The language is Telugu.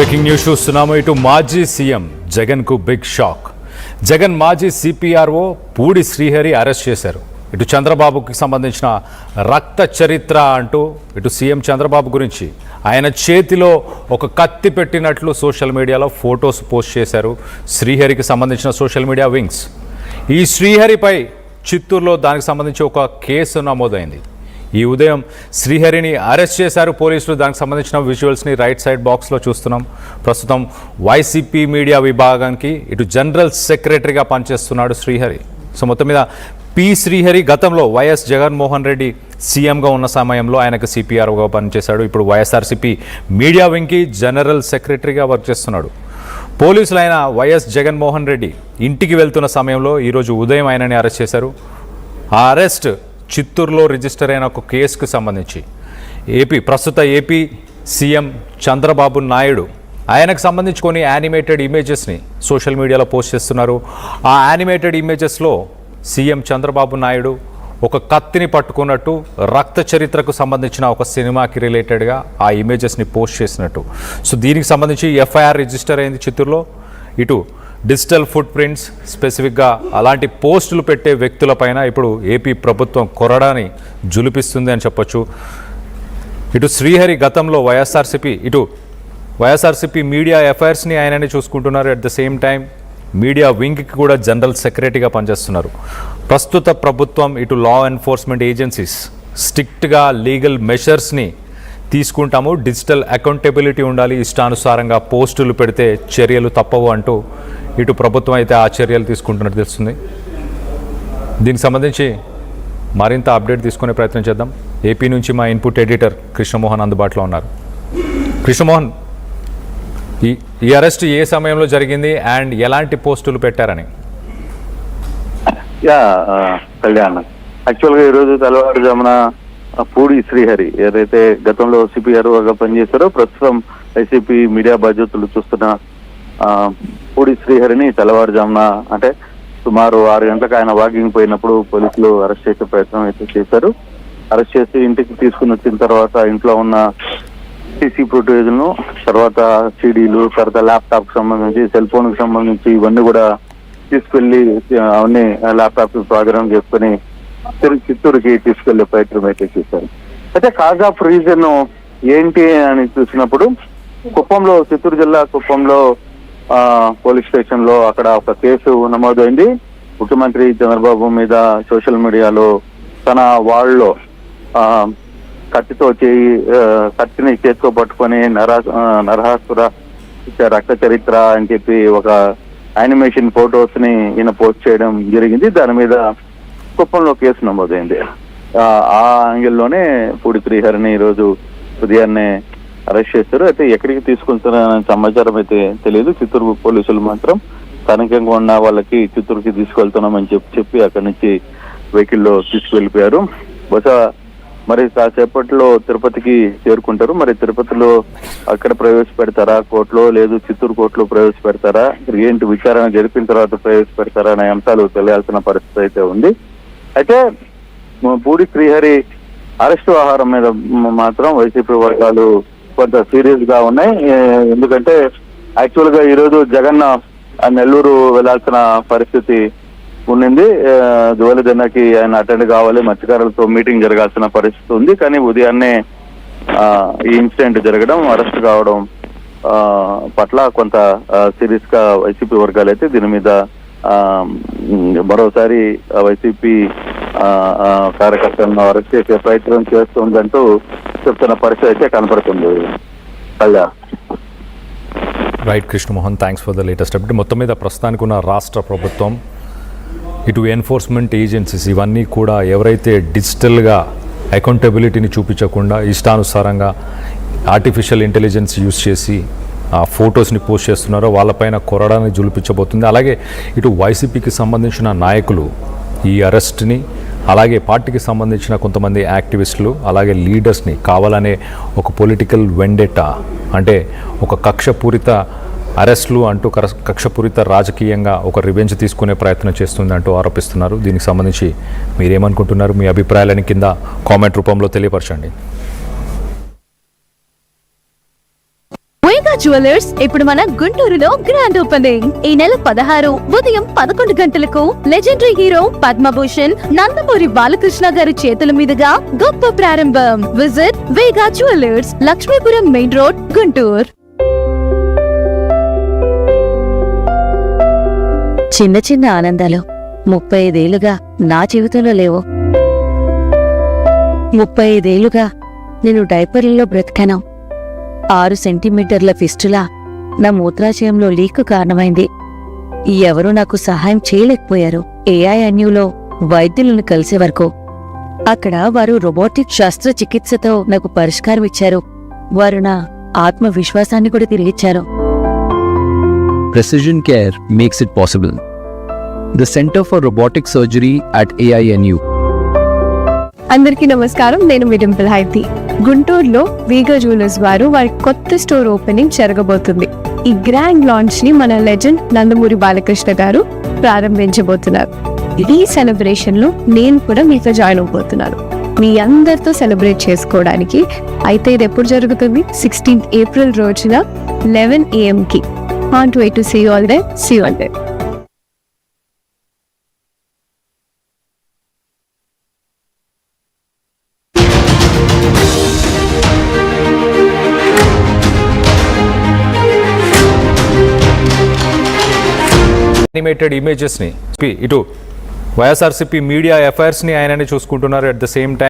బ్రేకింగ్ న్యూస్ చూస్తున్నాము. ఇటు మాజీ సీఎం జగన్ కు బిగ్ షాక్. జగన్ మాజీ సిపిఆర్ఓ పూడి శ్రీహరి అరెస్ట్ చేశారు. ఇటు చంద్రబాబుకి సంబంధించిన రక్త చరిత్ర అంటూ ఇటు సీఎం చంద్రబాబు గురించి ఆయన చేతిలో ఒక కత్తి పెట్టినట్లు సోషల్ మీడియాలో ఫొటోస్ పోస్ట్ చేశారు శ్రీహరికి సంబంధించిన సోషల్ మీడియా వింగ్స్. ఈ శ్రీహరిపై చిత్తూరులో దానికి సంబంధించి ఒక కేసు నమోదైంది. ఈ ఉదయం శ్రీహరిని అరెస్ట్ చేశారు పోలీసులు. దానికి సంబంధించిన విజువల్స్ని రైట్ సైడ్ బాక్స్లో చూస్తున్నాం. ప్రస్తుతం వైసీపీ మీడియా విభాగానికి ఇటు జనరల్ సెక్రటరీగా పనిచేస్తున్నాడు శ్రీహరి. సో మొత్తం మీద పి శ్రీహరి గతంలో వైఎస్ జగన్మోహన్ రెడ్డి సీఎంగా ఉన్న సమయంలో ఆయనకు సిపిఆర్ఓగా పనిచేశాడు. ఇప్పుడు వైఎస్ఆర్సీపీ మీడియా వింగ్కి జనరల్ సెక్రటరీగా వర్క్ చేస్తున్నాడు. పోలీసులు అయిన వైఎస్ జగన్మోహన్ రెడ్డి ఇంటికి వెళ్తున్న సమయంలో ఈరోజు ఉదయం ఆయనని అరెస్ట్ చేశారు. ఆ అరెస్ట్ చిత్తూరులో రిజిస్టర్ అయిన ఒక కేసుకు సంబంధించి ప్రస్తుత ఏపీ సీఎం చంద్రబాబు నాయుడు ఆయనకు సంబంధించి కొన్ని యానిమేటెడ్ ఇమేజెస్ని సోషల్ మీడియాలో పోస్ట్ చేస్తున్నారు. ఆ యానిమేటెడ్ ఇమేజెస్లో సీఎం చంద్రబాబు నాయుడు ఒక కత్తిని పట్టుకున్నట్టు రక్త చరిత్రకు సంబంధించిన ఒక సినిమాకి రిలేటెడ్గా ఆ ఇమేజెస్ని పోస్ట్ చేసినట్టు. సో దీనికి సంబంధించి ఎఫ్ఐఆర్ రిజిస్టర్ అయింది చిత్తూరులో. ఇటు డిజిటల్ ఫుట్ ప్రింట్స్ స్పెసిఫిక్గా అలాంటి పోస్టులు పెట్టే వ్యక్తులపైన ఇప్పుడు ఏపీ ప్రభుత్వం కొరడాని జులిపిస్తుంది అని చెప్పొచ్చు. ఇటు శ్రీహరి గతంలో వైఎస్ఆర్సీపీ మీడియా అఫైర్స్ని ఆయనని చూసుకుంటున్నారు. At the same time media వింగ్కి కూడా జనరల్ సెక్రటరీగా పనిచేస్తున్నారు. ప్రస్తుత ప్రభుత్వం ఇటు లా ఎన్ఫోర్స్మెంట్ ఏజెన్సీస్ స్ట్రిక్ట్గా లీగల్ మెషర్స్ని తీసుకుంటాము, డిజిటల్ అకౌంటబిలిటీ ఉండాలి, ఇష్టానుసారంగా పోస్టులు పెడితే చర్యలు తప్పవు అంటూ ఇటు ప్రభుత్వం అయితే ఆ చర్యలు తీసుకుంటున్నట్టు తెలుస్తుంది. దీనికి సంబంధించి మరింత అప్డేట్ తీసుకునే ప్రయత్నం చేద్దాం. ఏపీ నుంచి మా ఇన్పుట్ ఎడిటర్ కృష్ణమోహన్ అందుబాటులో ఉన్నారు. కృష్ణమోహన్, ఈ అరెస్ట్ ఏ సమయంలో జరిగింది అండ్ ఎలాంటి పోస్టులు పెట్టారని? కళ్యాణ్, యాక్చువల్గా ఈరోజు తెల్లవారుజామున పూడి శ్రీహరి ఏదైతే గతంలో సిపిఆర్ఓగా పనిచేశారో ప్రస్తుతం వైసీపీ మీడియా బాధ్యతలు చూస్తున్న పూడి శ్రీహరిని తెల్లవారుజామున అంటే సుమారు 6 గంటలకు ఆయన వాకింగ్ పోయినప్పుడు పోలీసులు అరెస్ట్ చేసే ప్రయత్నం అయితే చేశారు. అరెస్ట్ చేసి ఇంటికి తీసుకుని వచ్చిన తర్వాత ఇంట్లో ఉన్న సీసీ ఫుటేజ్ను, తర్వాత సీడీలు, తర్వాత ల్యాప్టాప్ కి సంబంధించి, సెల్ ఫోన్ కి సంబంధించి ఇవన్నీ కూడా తీసుకెళ్లి అవన్నీ ల్యాప్టాప్ ప్రోగ్రామ్ చేసుకుని చిత్తూరుకి తీసుకెళ్లే ప్రయత్నం అయితే చేశారు. అయితే కాజ్ ఆఫ్ రీజన్ ఏంటి అని చూసినప్పుడు కుప్పంలో, చిత్తూరు జిల్లా కుప్పంలో పోలీస్ స్టేషన్ లో అక్కడ ఒక కేసు నమోదైంది. ముఖ్యమంత్రి చంద్రబాబు మీద సోషల్ మీడియాలో తన వాళ్ళలో కత్తిని చేతితో పట్టుకొని నరహాసుర రక్త చరిత్ర అని చెప్పి ఒక యానిమేషన్ ఫొటోస్ ని ఈయన పోస్ట్ చేయడం జరిగింది. దాని మీద కుప్పంలో కేసు నమోదైంది. ఆ యాంగిల్లోనే పూడి శ్రీహరిని ఈరోజు ఉదయాన్నే అరెస్ట్ చేశారు. అయితే ఎక్కడికి తీసుకుంటున్నారనే సమాచారం అయితే తెలియదు. చిత్తూరు పోలీసులు మాత్రం స్థానికంగా ఉన్న వాళ్ళకి చిత్తూరుకి తీసుకెళ్తున్నామని చెప్పి అక్కడి నుంచి వెహికల్లో తీసుకువెళ్ళిపోయారు. బహుశా మరి కాసేపట్లో తిరుపతికి చేరుకుంటారు. మరి తిరుపతిలో అక్కడ ప్రవేశపెడతారా కోర్టులో, లేదు చిత్తూరు కోర్టులో ప్రవేశపెడతారా, ఏంటి విచారణ జరిపిన తర్వాత ప్రవేశపెడతారా అనే అంశాలు తెలియాల్సిన పరిస్థితి అయితే ఉంది. అయితే పూడి శ్రీహరి అరెస్టు వ్యవహారం మీద మాత్రం వైసీపీ వర్గాలు కొంత సీరియస్ గా ఉన్నాయి. ఎందుకంటే యాక్చువల్ గా ఈరోజు జగన్ నెల్లూరు వెళ్లాల్సిన పరిస్థితి ఉండింది. జోలిదన్నకి ఆయన అటెండ్ కావాలి, మత్స్యకారులతో మీటింగ్ జరగాల్సిన పరిస్థితి ఉంది. కానీ ఉదయాన్నే ఈ ఇన్సిడెంట్ జరగడం, అరెస్ట్ కావడం పట్ల కొంత సీరియస్ గా వైసీపీ వర్గాలు అయితే దీని మీద మరోసారి వైసీపీ కార్యకర్తలను అరెస్ట్ చేసే ప్రయత్నం చేస్తుందంటూ చెప్తున్న పరిస్థితి అయితే కనపడుతుంది. Right Krishnamohan, thanks for the latest update. మొత్తం మీద ప్రస్తుతానికి ఉన్న రాష్ట్ర ప్రభుత్వం ఇటు ఎన్ఫోర్స్మెంట్ ఏజెన్సీస్ ఇవన్నీ కూడా ఎవరైతే డిజిటల్గా అకౌంటబిలిటీని చూపించకుండా ఇష్టానుసారంగా ఆర్టిఫిషియల్ ఇంటెలిజెన్స్ యూజ్ చేసి ఆ ఫొటోస్ని పోస్ట్ చేస్తున్నారో వాళ్ళపైన కొరడాన్ని జులిపించబోతుంది. అలాగే ఇటు వైసీపీకి సంబంధించిన నాయకులు ఈ అరెస్ట్ని, అలాగే పార్టీకి సంబంధించిన కొంతమంది యాక్టివిస్టులు, అలాగే లీడర్స్ని కావాలనే ఒక పొలిటికల్ వెండెటా అంటే ఒక కక్షపూరిత అరెస్టులు అంటూ కక్షపూరిత రాజకీయంగా ఒక రివెంజ్ తీసుకునే ప్రయత్నం చేస్తుందంటూ ఆరోపిస్తున్నారు. దీనికి సంబంధించి మీరేమనుకుంటున్నారు? మీ అభిప్రాయాలని కింద కామెంట్ రూపంలో తెలియపరచండి. వేగా జ్యువెలర్స్ ఇప్పుడు మన గుంటూరులో గ్రాండ్ ఓపెనింగ్. ఈ నెల 16 ఉదయం 11 గంటలకు లెజెండరీ హీరో పద్మభూషణ్ నందమూరి బాలకృష్ణ గారి చేతుల మీదుగా గొప్ప ప్రారంభం. Visit Vega jewellers, Lakshmipuram main road, Guntur. చిన్న చిన్న ఆనందాలు 35 ఏళ్లుగా నా జీవితంలో లేవు. 35 ఏళ్లుగా నేను డైపర్లలో బ్రతికాను. 6 సెంటీమీటర్ల ఫిస్టులా నా మూత్రాశయంలో లీక్ కారణమైంది. ఎవరూ నాకు సహాయం చేయలేకపోయారు. AINUలో వైద్యులను కలిసే వరకు. అక్కడ వారు రోబోటిక్ శస్త్రచికిత్సతో నాకు పరిష్కారం ఇచ్చారు. వారు నా ఆత్మవిశ్వాసాన్ని కూడా తిరిగిచ్చారు. Precision Care makes it possible. The Center for Robotic Surgery at AINU. అందరికీ నమస్కారం, నేను మీ డింపుల్ హైతి. గుంటూరులో వేగా జ్యువెలర్స్ వారు వారి కొత్త స్టోర్ ఓపెనింగ్ జరగబోతుంది. ఈ గ్రాండ్ లాంచ్ ని మన లెజెండ్ నందమూరి బాలకృష్ణ గారు ప్రారంభించబోతున్నారు. ఈ సెలబ్రేషన్ లో నేను కూడా మీతో జాయిన్ అవబోతున్నాను, మీ అందరితో సెలబ్రేట్ చేసుకోవడానికి. అయితే ఇది ఎప్పుడు జరుగుతుంది? 16th April రోజున 11 AM కి. Can't wait to see you all there. See you all there. Animated ఇమేజెస్ని ఇటు వైఎస్ఆర్సీపీ మీడియా అఫైర్స్ని ఆయననే చూసుకుంటున్నారు. At the same time